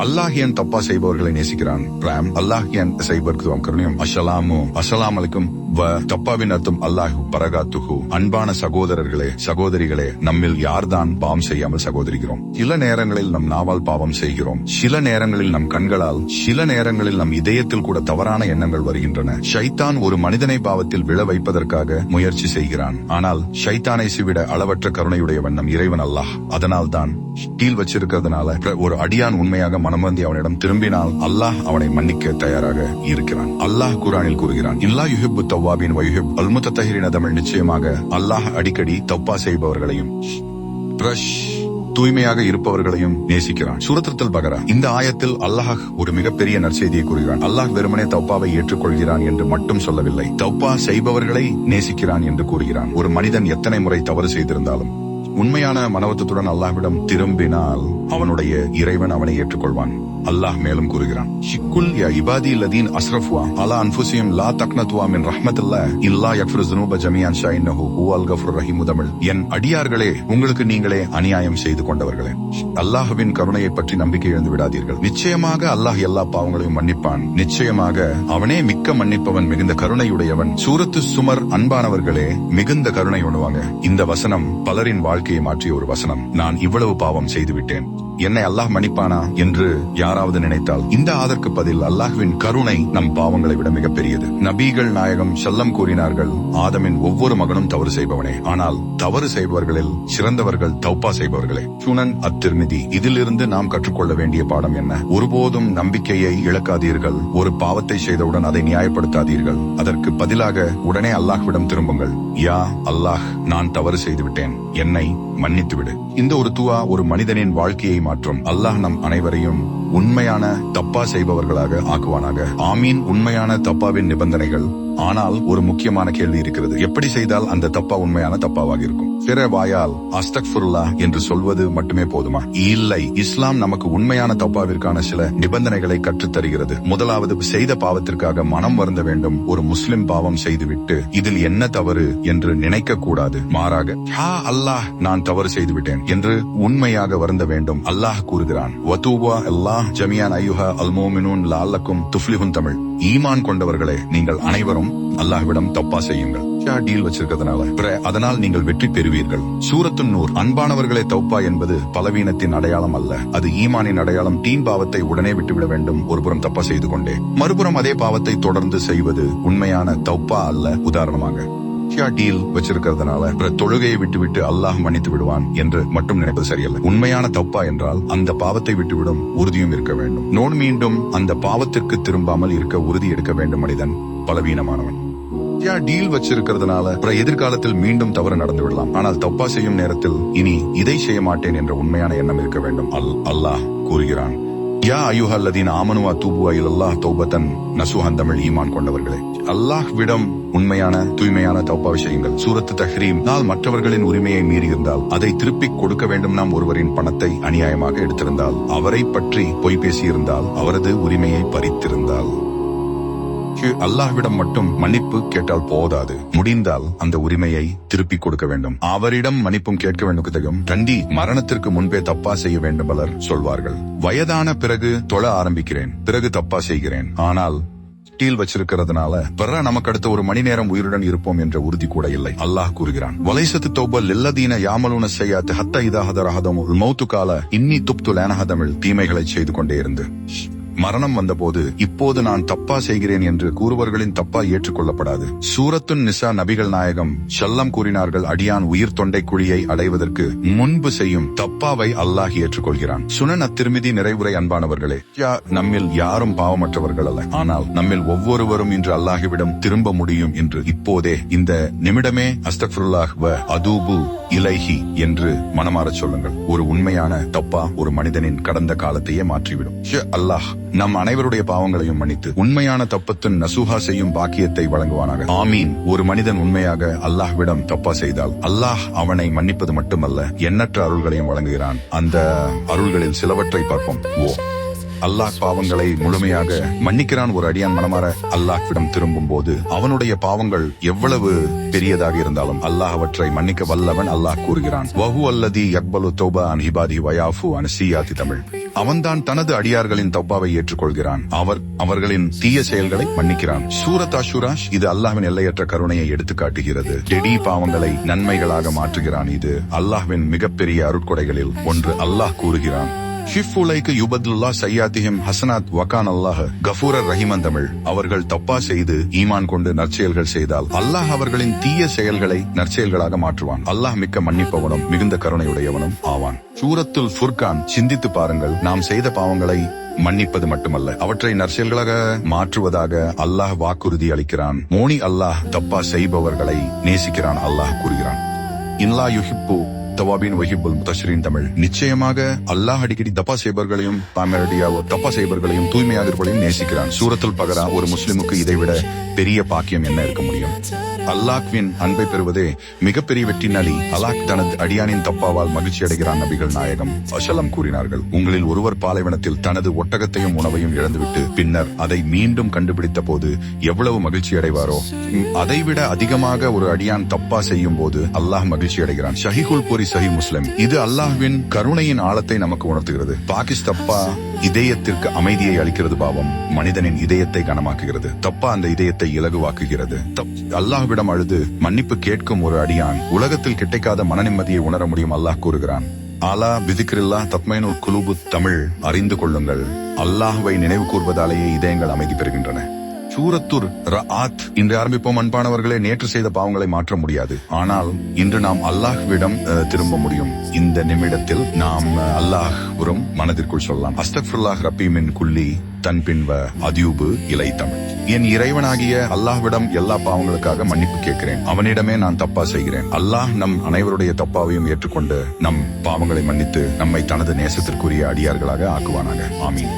அல்லாஹ் ஏன் தப்பா செய்பவர்களை நேசிக்கிறான்? ராம் அல்லாஹ் ஏன் செய்பவர்க்கு கருணையும். அஸ்ஸலாம் அலைக்கும் தப்பாவின் அர்த்தம் அல்லாஹு பரகாத்துஹு. அன்பான சகோதரர்களே சகோதரிகளே, நம்மில் யார்தான் பாவம் செய்யாமல் சகோதரிக்கிறோம்? சில நேரங்களில் நம் நாவால் பாவம் செய்கிறோம், சில நேரங்களில் நம் கண்களால், சில நேரங்களில் நம் இதயத்தில் கூட தவறான எண்ணங்கள் வருகின்றன. ஷைத்தான் ஒரு மனிதனை பாவத்தில் விழ வைப்பதற்காக முயற்சி செய்கிறான். ஆனால் ஷைத்தானை விட அளவற்ற கருணையுடையவன் நம் இறைவன் அல்லாஹ். அதனால் தான் கீழ் வச்சிருக்கிறதுனால ஒரு அடியான் உண்மையாக மனமந்தி அவனிடம் திரும்பினால் அல்லாஹ் அவனை மன்னிக்க தயாராக இருக்கிறான். அல்லாஹ் குர்ஆனில் கூறுகிறான், இல்லா யுஹிப்பு தவ்வாபின் வயுஹிப் அல் முத்தஹிரின. தமிழ் நிச்சயமாக அல்லாஹ் அடிக்கடி தௌபா செய்பவர்களையும் தூய்மையாக இருப்பவர்களையும் நேசிக்கிறான். சூரத்துல் பகரா. இந்த ஆயத்தில் அல்லாஹ் ஒரு மிகப்பெரிய நற்செய்தியை கூறுகிறான். அல்லாஹ் வெறுமனே தௌபாவை ஏற்றுக்கொள்கிறான் என்று மட்டும் சொல்லவில்லை, தௌபா செய்பவர்களை நேசிக்கிறான் என்று கூறுகிறான். ஒரு மனிதன் எத்தனை முறை தவறு செய்திருந்தாலும் உண்மையான மனவத்துடன் அல்லாஹ்விடம் திரும்பினால் அவனுடைய இறைவன் அவனை ஏற்றுக்கொள்வான். அல்லாஹ் மேலும் கூறுகிறான், ஷிக்குல் யா இபாதி அல்லதீன் அஸ்ரஃபு அலா அன்ஃபுஸிஹிம் லா தக்னது மின் ரஹ்மத்தில்லாஹ் இல்லா யக்ஃபிரு ஸுனூப ஜமீஅன் ஷைன்னஹு ஹுவல் கஃபூர் ரஹீம். தமிழ், என் அடியார்களே, உங்களுக்கு நீங்களே அநியாயம் செய்து கொண்டவர்களே, அல்லாஹ்வின் கருணையை பற்றி நம்பிக்கை இழந்து விடாதீர்கள். நிச்சயமாக அல்லாஹ் எல்லா பாவங்களையும் மன்னிப்பான். நிச்சயமாக அவனே மிக்க மன்னிப்பவன், மிகுந்த கருணையுடையவன். சூரத்து சுமர். அன்பானவர்களே, மிகுந்த கருணை உணவாங்க. இந்த வசனம் பலரின் வாழ்க்கையை மாற்றிய ஒரு வசனம். நான் இவ்வளவு பாவம் செய்துவிட்டேன், என்னை அல்லாஹ் மன்னிப்பானா என்று யாராவது நினைத்தால் இந்த ஆதற்கு பதில் அல்லாஹ்வின் கருணை நம் பாவங்களை விட மிகப்பெரியது. நபிகள் நாயகம் ஸல்லம் கூறினார்கள், ஆதமின் ஒவ்வொரு மகனும் தவறு செய்பவனே, ஆனால் தவறு செய்பவர்களில் சிறந்தவர்கள் தௌபா செய்பவர்களே. சுனன் அத்திர்மிதி. இதிலிருந்து நாம் கற்றுக்கொள்ள வேண்டிய பாடம் என்ன? ஒருபோதும் நம்பிக்கையை இழக்காதீர்கள். ஒரு பாவத்தை செய்தவுடன் அதை நியாயப்படுத்தாதீர்கள். அதற்கு பதிலாக உடனே அல்லாஹ்விடம் திரும்புங்கள். யா அல்லாஹ், நான் தவறு செய்துவிட்டேன், என்னை மன்னித்துவிடு. இந்த ஒரு துவா ஒரு மனிதனின் வாழ்க்கையை மாற்றும். அல்லாஹ் நம் அனைவரையும் உண்மையான தப்பா செய்பவர்களாக ஆக்குவானாக. ஆமீன். உண்மையான தப்பாவின் நிபந்தனைகள். ஆனால் ஒரு முக்கியமான கேள்வி இருக்கிறது. எப்படி செய்தால் அந்த தப்பா உண்மையான தப்பாவாக இருக்கும்? பிற வாயால் அஸ்தக்ஃபிருல்லாஹ் என்று சொல்வது மட்டுமே போதுமா? இல்லை. இஸ்லாம் நமக்கு உண்மையான தப்பாவிற்கான சில நிபந்தனைகளை கற்றுத் தருகிறது. முதலாவது, செய்த பாவத்திற்காக மனம் வருந்த வேண்டும். ஒரு முஸ்லிம் பாவம் செய்துவிட்டு இதில் என்ன தவறு என்று நினைக்க கூடாது. மாறாக, அல்லாஹ், நான் தவறு செய்துவிட்டேன் என்று உண்மையாக வருந்த வேண்டும். அல்லாஹ் கூறுகிறான், வதூபா அல்லாஹ் ஜமியான் அய்யுஹா அல் முஃமினூன் லஅல்லக்கும் துஃப்லிஹூன். தமிழ், ஈமான் கொண்டவர்களே, நீங்கள் அனைவரும் அல்லாஹ்விடம் தப்பா செய்யுங்கள். டீல் வச்சிருக்கிறதுனால அதனால் நீங்கள் வெற்றி பெறுவீர்கள். சூரத்து நூர். அன்பானவர்களே, தௌபா என்பது பலவீனத்தின் அடையாளம் அல்ல, அது ஈமானின் அடையாளம். பாவத்தை உடனே விட்டுவிட வேண்டும், ஒருபுறம் தப்பா செய்து கொண்டே மறுபுறம் அதே பாவத்தை தொடர்ந்து செய்வது உண்மையான தௌபா அல்ல. உதாரணமாக டீல் வச்சிருக்கிறதுனால தொழுகையை விட்டுவிட்டு அல்லாஹ் மன்னித்து விடுவான் என்று மட்டும் நினைப்பது சரியல்ல. உண்மையான தப்பா என்றால் அந்த பாவத்தை விட்டுவிடும் உறுதியும் இருக்க வேண்டும். நோன் மீண்டும் அந்த பாவத்திற்கு திரும்பாமல் இருக்க உறுதி எடுக்க வேண்டும். மனிதன் பலவீனமானவன். டீல் வச்சிருக்கிறதுனால எதிர்காலத்தில் மீண்டும் தவறு நடந்து விடலாம். ஆனால் தப்பா செய்யும் நேரத்தில் இனி இதை செய்ய மாட்டேன் என்ற உண்மையான எண்ணம் இருக்க வேண்டும். அல்லாஹ் கூறுகிறான், யா அய்யுஹல்லதீன ஆமனு வதூபு இலல்லாஹ் தௌபத்தன் நஸூஹன். தமிழ், ஈமான் கொண்டவர்களே, அல்லாஹ்விடம் உண்மையான தூய்மையான தௌபாவை செய்யுங்கள். சூரத்து தஹ்ரீம். நாள் மற்றவர்களின் உரிமையை மீறியிருந்தால் அதை திருப்பிக் கொடுக்க வேண்டும். நாம் ஒருவரின் பணத்தை அநியாயமாக எடுத்திருந்தால், அவரை பற்றி பொய் பேசியிருந்தால், அவரது உரிமையை பறித்திருந்தால், அல்லாஹ்விடம் மட்டும் மன்னிப்பு கேட்டால் போதாது. முடிந்தால் அந்த உரிமையை திருப்பிக் கொடுக்க வேண்டும். அவரிடம் மன்னிப்பும் கேட்க வேண்டும். தண்டி மரணத்திற்கு முன்பே தப்பா செய்ய வேண்டும் பலர் சொல்வார்கள். வயதான பிறகு தொழ ஆரம்பிக்கிறேன், பிறகு தப்பா செய்கிறேன். ஆனால் டீல் வச்சிருக்கிறதுனால நமக்கு அடுத்த ஒரு மணி நேரம் உயிருடன் இருப்போம் என்ற உறுதி கூட இல்லை. அல்லாஹ் கூறுகிறான், வலைசத்து தௌபல் இல்லதீன யாமலூன ஸய்யாத் ஹத்தா இதா ஹதர அஹதஹுல் மௌத்து கால இன்னி துப்து லனா. தமிழ், தீமைகளை செய்து கொண்டே இருந்து மரணம் வந்தபோது இப்போது நான் தப்பா செய்கிறேன் என்று கூறுவர்களின் தப்பா ஏற்றுக்கொள்ளப்படாது. சூரத்துன் நிசா. நபிகள் நாயகம் ஸல்லம் கூறினார்கள், அடியான் உயிர் தொண்டை குழியை அடைவதற்கு முன்பு செய்யும் தப்பாவை அல்லாஹ் ஏற்றுக்கொள்கிறான். சுனன் அத்திர்மிதி. நிறைவுரை. அன்பானவர்களே, நம்மில் யாரும் பாவமற்றவர்கள் அல்ல, ஆனால் நம்மில் ஒவ்வொருவரும் இன்று அல்லாஹ்விடம் திரும்ப முடியும் என்று இப்போதே இந்த நிமிடமே அஸ்தக்ஃபிருல்லாஹ் வ அதூபு இலைஹி என்று மனமாறச் சொல்லுங்கள். ஒரு உண்மையான தப்பா ஒரு மனிதனின் கடந்த காலத்தையே மாற்றிவிடும். அல்லாஹ் நம் அனைவருடைய பாவங்களையும் மன்னித்து உண்மையான தப்பத்தின் நசூஹா செய்யும் பாக்கியத்தை வழங்குவானாக. ஆமீன். ஒரு மனிதன் உண்மையாக அல்லாஹ்விடம் தப்பா செய்தால் அல்லாஹ் அவனை மன்னிப்பது மட்டுமல்ல, எண்ணற்ற அருள்களையும் வழங்குகிறான். அந்த அருள்களில் சிலவற்றை பார்ப்போம். அல்லாஹ் பாவங்களை முழுமையாக மன்னிக்கிறான். ஒரு அடியான் மனமாற அல்லாஹ்விடம் திரும்பும் போது அவனுடைய பாவங்கள் எவ்வளவு பெரியதாக இருந்தாலும் அல்லாஹ் அவற்றை மன்னிக்க வல்லவன். அல்லாஹ் கூறுகிறான், வஹு அல்லதி யக்பலு தௌபா அன் இபாதி வயாஃபு அன் ஸய்யாத்தி. தமிழ், அவன்தான் தனது அடியார்களின் தௌபாவை ஏற்றுக்கொள்கிறான். அவர்களின் தீய செயல்களை மன்னிக்கிறான். சூரத் அஷூராஷ் இது அல்லாஹ்வின் எல்லையற்ற கருணையை எடுத்து காட்டுகிறது. டெடி பாவங்களை நன்மைகளாக மாற்றுகிறான். இது அல்லாஹ்வின் மிகப்பெரிய அருட்கொடைகளில் ஒன்று. அல்லாஹ் கூறுகிறான், ஷிஃபுலைக்கு யுபதுல்லா சையாத்திஹிம் ஹசனாத் வகான் அல்லாஹ் கஃபூரர் ரஹீமன். தமிழ், அவர்கள் தப்பா செய்து ஈமான் கொண்டு நற்செயல்கள் செய்தால் அல்லாஹ் அவர்களின் தீய செயல்களை நற்செயல்களாக மாற்றுவான். அல்லாஹ் மிக்க மன்னிப்பவனும் மிகுந்த கருணையுடையவனும் ஆவான். சூரத்துல் ஃபுர்கான், சிந்தித்து பாருங்கள். நாம் செய்த பாவங்களை மன்னிப்பது மட்டுமல்ல, அவற்றை நற்செயல்களாக மாற்றுவதாக அல்லாஹ் வாக்குறுதி அளிக்கிறான். மோனி அல்லாஹ் தப்பா செய்பவர்களை நேசிக்கிறான். அல்லாஹ் கூறுகிறான், இன்லா யுஹிப்பு தவாபின் வஹிபுல் முத்தஷரின். தமிழ், நிச்சயமாக அல்லாஹ் அடிக்கடி தப்பா செய்பவர்களையும் தப்பா செய்பவர்களையும் தூய்மையாக இருப்பதையும் நேசிக்கிறான். சூரத்துல் பகரா, ஒரு முஸ்லிமுக்கு இதைவிட பெரிய பாக்கியம் என்ன இருக்க முடியும்? அல்லாஹ்வின் அன்பை பெறுவதே மிகப்பெரிய வெற்றி நலி. அல்லாஹ் தனது அடியானின் தப்பாவால் மகிழ்ச்சி அடைகிறான். நபிகள் நாயகம் வஸல்லம் கூறினார்கள், உங்களில் ஒருவர் பாலைவனத்தில் தனது ஒட்டகத்தையும் உணவையும் இழந்துவிட்டு பின்னர் அதை மீண்டும் கண்டுபிடித்த போது எவ்வளவு மகிழ்ச்சி அடைவாரோ, அதைவிட அதிகமாக ஒரு அடியான் தப்பா செய்யும் போது அல்லாஹ் மகிழ்ச்சி அடைகிறான். ஷஹீஹுல் புரி, சஹீஹ் முஸ்லிம். இது அல்லாஹ்வின் கருணையின் ஆழத்தை நமக்கு உணர்த்துகிறது. தப்பா இதயத்திற்கு அமைதியை அளிக்கிறது. பாவம் மனிதனின் இதயத்தை கனமாக்குகிறது. தப்பா அந்த இதயத்தை இலகுவாக்குகிறது. அல்லாஹ்விடம் அழுது மன்னிப்பு கேட்கும் ஒரு அடியான் உலகத்தில் கிடைக்காத மன நிம்மதியை உணர முடியும். அல்லாஹ் கூறுகிறான், ஆலா பிதிக்ரில்லா தத்மைனுல் குலூபு. தமிழ், அறிந்து கொள்ளுங்கள், அல்லாஹ்வை நினைவு கூர்வதாலேயே இதயங்கள் அமைதி பெறுகின்றன. சூரத்துர் ரஆத். இன்று ஆரம்பிப்போம். அன்பானவர்களே, நேற்று செய்த பாவங்களை மாற்ற முடியாது, ஆனால் இன்று நாம் அல்லாஹ்விடம் திரும்ப முடியும். இந்த நிமிடத்தில் நாம் அல்லாஹ்வுரம் மனதிற்குள் சொல்லலாம், அஸ்தக்ஃபிருல்லாஹ் ரப்பி மின் குல்லி தன்பின்வ அதியூபு இலை. தமிழ், என் இறைவனாகிய அல்லாஹ்விடம் எல்லா பாவங்களுக்காக மன்னிப்பு கேட்கிறேன். அவனிடமே நான் தப்பா செய்கிறேன். அல்லாஹ் நம் அனைவருடைய தப்பாவையும் ஏற்றுக்கொண்டு நம் பாவங்களை மன்னித்து நம்மை தனது நேசத்திற்குரிய அடியார்களாக ஆக்குவானாக. ஆமீன்.